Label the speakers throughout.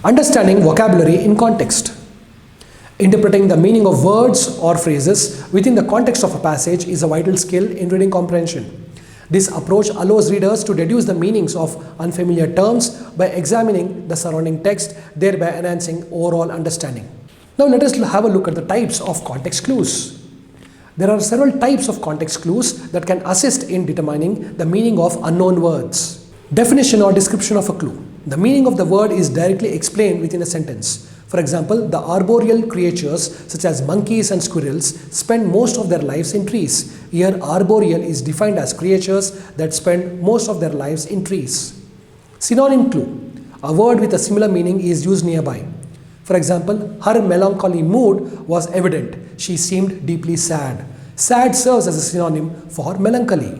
Speaker 1: Understanding vocabulary in context. Interpreting the meaning of words or phrases within the context of a passage is a vital skill in reading comprehension. This approach allows readers to deduce the meanings of unfamiliar terms by examining the surrounding text, thereby enhancing overall understanding. Now let us have a look at the types of context clues. There are several types of context clues that can assist in determining the meaning of unknown words. Definition or description of a clue. The meaning of the word is directly explained within a sentence. For example, the arboreal creatures such as monkeys and squirrels spend most of their lives in trees. Here, arboreal is defined as creatures that spend most of their lives in trees. Synonym clue. A word with a similar meaning is used nearby. For example, her melancholy mood was evident. She seemed deeply sad. Sad serves as a synonym for melancholy.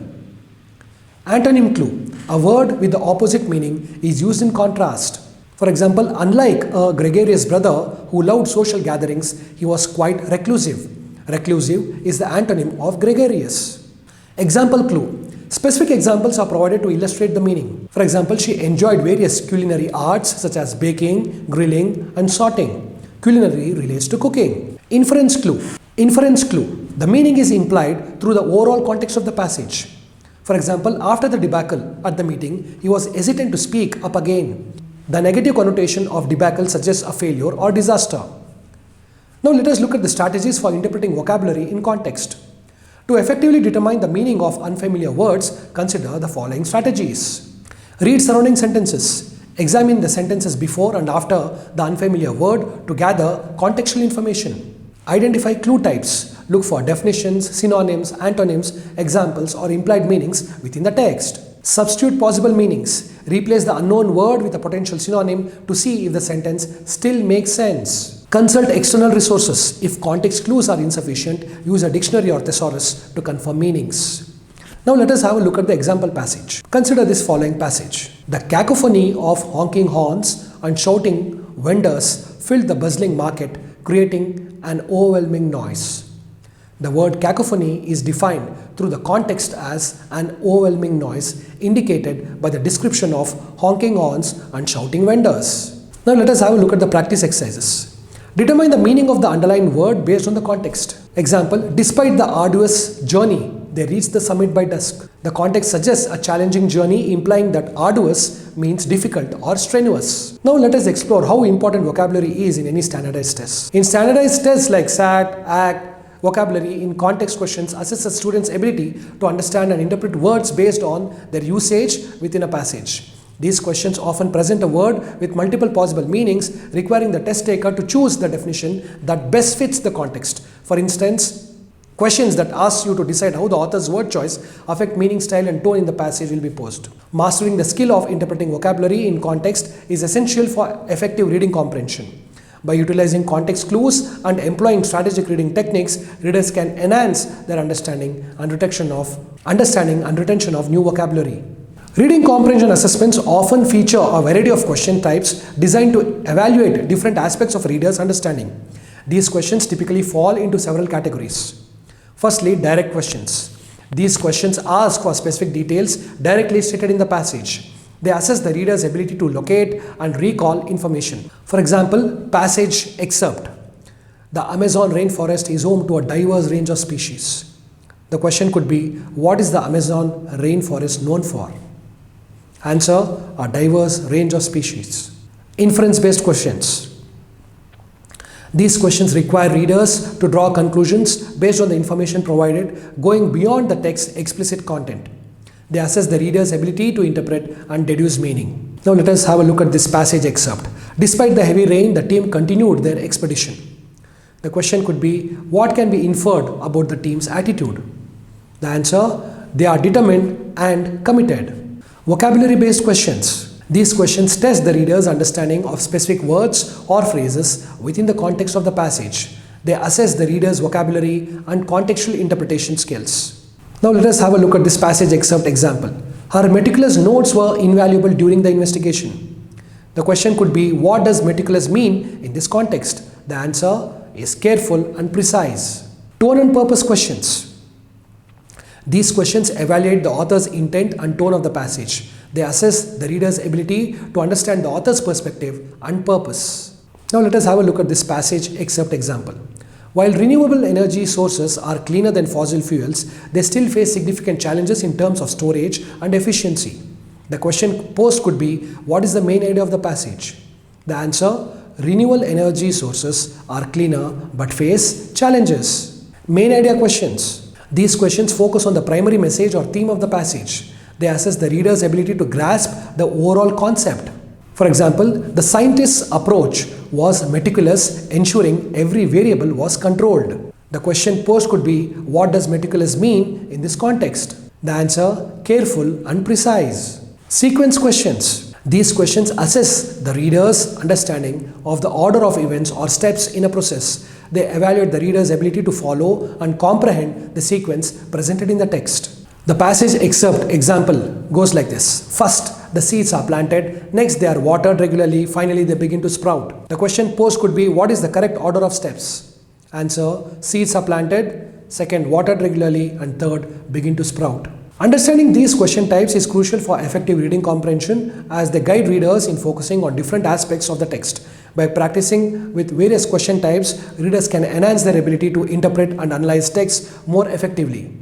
Speaker 1: Antonym clue. A word with the opposite meaning is used in contrast. For example, unlike a gregarious brother who loved social gatherings, he was quite reclusive. Reclusive is the antonym of gregarious. Example clue. Specific examples are provided to illustrate the meaning. For example, she enjoyed various culinary arts such as baking, grilling, and sorting. Culinary relates to cooking. Inference clue. Inference clue. The meaning is implied through the overall context of the passage. For example, after the debacle at the meeting, he was hesitant to speak up again. The negative connotation of debacle suggests a failure or disaster. Now let us look at the strategies for interpreting vocabulary in context. To effectively determine the meaning of unfamiliar words, consider the following strategies. Read surrounding sentences. Examine the sentences before and after the unfamiliar word to gather contextual information. Identify clue types. Look for definitions, synonyms, antonyms, examples, or implied meanings within the text. Substitute possible meanings. Replace the unknown word with a potential synonym to see if the sentence still makes sense. Consult external resources. If context clues are insufficient, use a dictionary or thesaurus to confirm meanings. Now let us have a look at the example passage. Consider this following passage. The cacophony of honking horns and shouting vendors filled the bustling market, creating an overwhelming noise. The word cacophony is defined through the context as an overwhelming noise indicated by the description of honking horns and shouting vendors. Now let us have a look at the practice exercises. Determine the meaning of the underlined word based on the context. Example, despite the arduous journey, they reached the summit by dusk. The context suggests a challenging journey, implying that arduous means difficult or strenuous. Now let us explore how important vocabulary is in any standardized test. In standardized tests like SAT, ACT, vocabulary in context questions assess a student's ability to understand and interpret words based on their usage within a passage. These questions often present a word with multiple possible meanings, requiring the test taker to choose the definition that best fits the context. For instance, questions that ask you to decide how the author's word choice affect meaning, style, and tone in the passage will be posed. Mastering the skill of interpreting vocabulary in context is essential for effective reading comprehension. By utilizing context clues and employing strategic reading techniques, readers can enhance their understanding and retention of new vocabulary. Reading comprehension assessments often feature a variety of question types designed to evaluate different aspects of readers' understanding. These questions typically fall into several categories. Firstly, direct questions. These questions ask for specific details directly stated in the passage. They assess the reader's ability to locate and recall information. For example, passage excerpt. The Amazon rainforest is home to a diverse range of species. The question could be, what is the Amazon rainforest known for? Answer, a diverse range of species. Inference-based questions. These questions require readers to draw conclusions based on the information provided, going beyond the text's explicit content. They assess the reader's ability to interpret and deduce meaning. Now let us have a look at this passage excerpt. Despite the heavy rain, the team continued their expedition. The question could be, what can be inferred about the team's attitude? The answer, they are determined and committed. Vocabulary-based questions. These questions test the reader's understanding of specific words or phrases within the context of the passage. They assess the reader's vocabulary and contextual interpretation skills. Now let us have a look at this passage excerpt example. Her meticulous notes were invaluable during the investigation. The question could be, what does meticulous mean in this context? The answer is careful and precise. Tone and purpose questions. These questions evaluate the author's intent and tone of the passage. They assess the reader's ability to understand the author's perspective and purpose. Now let us have a look at this passage excerpt example. While renewable energy sources are cleaner than fossil fuels, they still face significant challenges in terms of storage and efficiency. The question posed could be, what is the main idea of the passage? The answer, renewable energy sources are cleaner but face challenges. Main idea questions. These questions focus on the primary message or theme of the passage. They assess the reader's ability to grasp the overall concept. For example, the scientist's approach was meticulous, ensuring every variable was controlled. The question posed could be, what does meticulous mean in this context? The answer, careful and precise. Sequence questions. These questions assess the reader's understanding of the order of events or steps in a process. They evaluate the reader's ability to follow and comprehend the sequence presented in the text. The passage excerpt example goes like this. First, the seeds are planted. Next, they are watered regularly. Finally, they begin to sprout. The question posed could be, what is the correct order of steps? Answer, seeds are planted. Second, watered regularly. And third, begin to sprout. Understanding these question types is crucial for effective reading comprehension as they guide readers in focusing on different aspects of the text. By practicing with various question types, readers can enhance their ability to interpret and analyze text more effectively.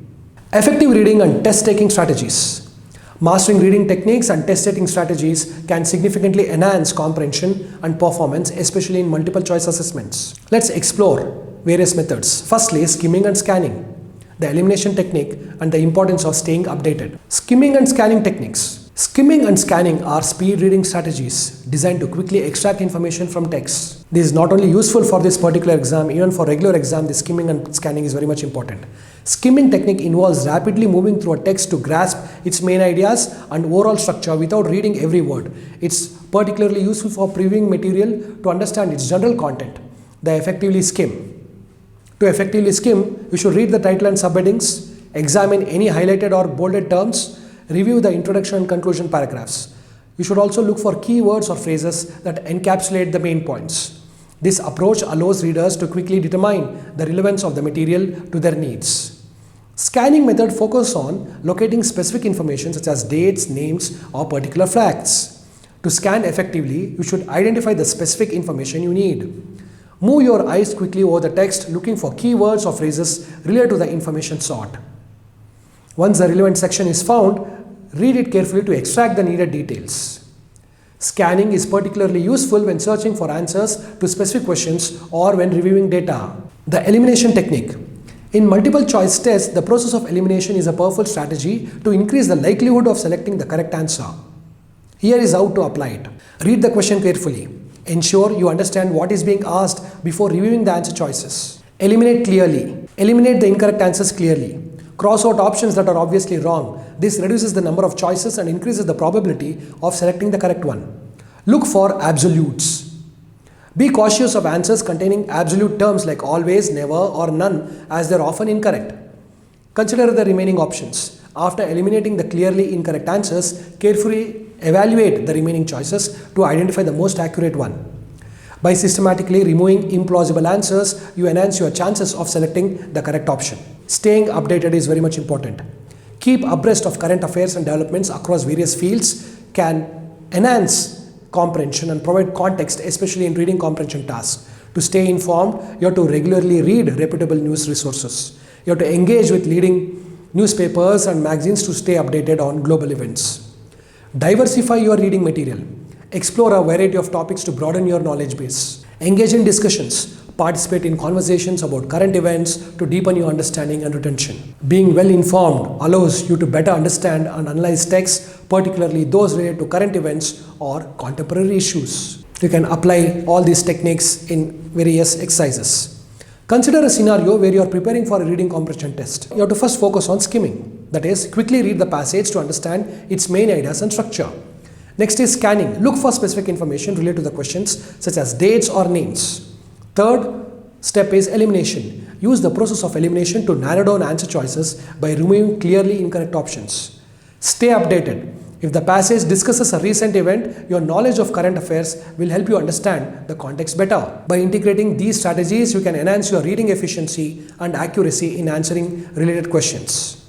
Speaker 1: Effective reading and test-taking strategies. Mastering reading techniques and test-taking strategies can significantly enhance comprehension and performance, especially in multiple choice assessments. Let's explore various methods. Firstly, skimming and scanning, the elimination technique and the importance of staying updated. Skimming and scanning techniques. Skimming and scanning are speed reading strategies designed to quickly extract information from text. This is not only useful for this particular exam, even for regular exam, the skimming and scanning is very much important. Skimming technique involves rapidly moving through a text to grasp its main ideas and overall structure without reading every word. It's particularly useful for previewing material to understand its general content. To effectively skim, you should read the title and subheadings, examine any highlighted or bolded terms, review the introduction and conclusion paragraphs. You should also look for keywords or phrases that encapsulate the main points. This approach allows readers to quickly determine the relevance of the material to their needs. Scanning method focuses on locating specific information such as dates, names, or particular facts. To scan effectively, you should identify the specific information you need. Move your eyes quickly over the text, looking for keywords or phrases related to the information sought. Once the relevant section is found, read it carefully to extract the needed details. Scanning is particularly useful when searching for answers to specific questions or when reviewing data. The elimination technique. In multiple choice tests, the process of elimination is a powerful strategy to increase the likelihood of selecting the correct answer. Here is how to apply it. Read the question carefully. Ensure you understand what is being asked before reviewing the answer choices. Eliminate clearly. Eliminate the incorrect answers clearly. Cross out options that are obviously wrong. This reduces the number of choices and increases the probability of selecting the correct one. Look for absolutes. Be cautious of answers containing absolute terms like always, never, or none, as they are often incorrect. Consider the remaining options. After eliminating the clearly incorrect answers, carefully evaluate the remaining choices to identify the most accurate one. By systematically removing implausible answers, you enhance your chances of selecting the correct option. Staying updated is very much important. Keep abreast of current affairs and developments across various fields can enhance comprehension and provide context, especially in reading comprehension tasks. To stay informed, you have to regularly read reputable news resources. You have to engage with leading newspapers and magazines to stay updated on global events. Diversify your reading material. Explore a variety of topics to broaden your knowledge base. Engage in discussions. Participate in conversations about current events to deepen your understanding and retention. Being well informed allows you to better understand and analyze texts, particularly those related to current events or contemporary issues. You can apply all these techniques in various exercises. Consider a scenario where you are preparing for a reading comprehension test. You have to first focus on skimming. That is, quickly read the passage to understand its main ideas and structure. Next is scanning. Look for specific information related to the questions such as dates or names. Third step is elimination. Use the process of elimination to narrow down answer choices by removing clearly incorrect options. Stay updated. If the passage discusses a recent event, your knowledge of current affairs will help you understand the context better. By integrating these strategies, you can enhance your reading efficiency and accuracy in answering related questions.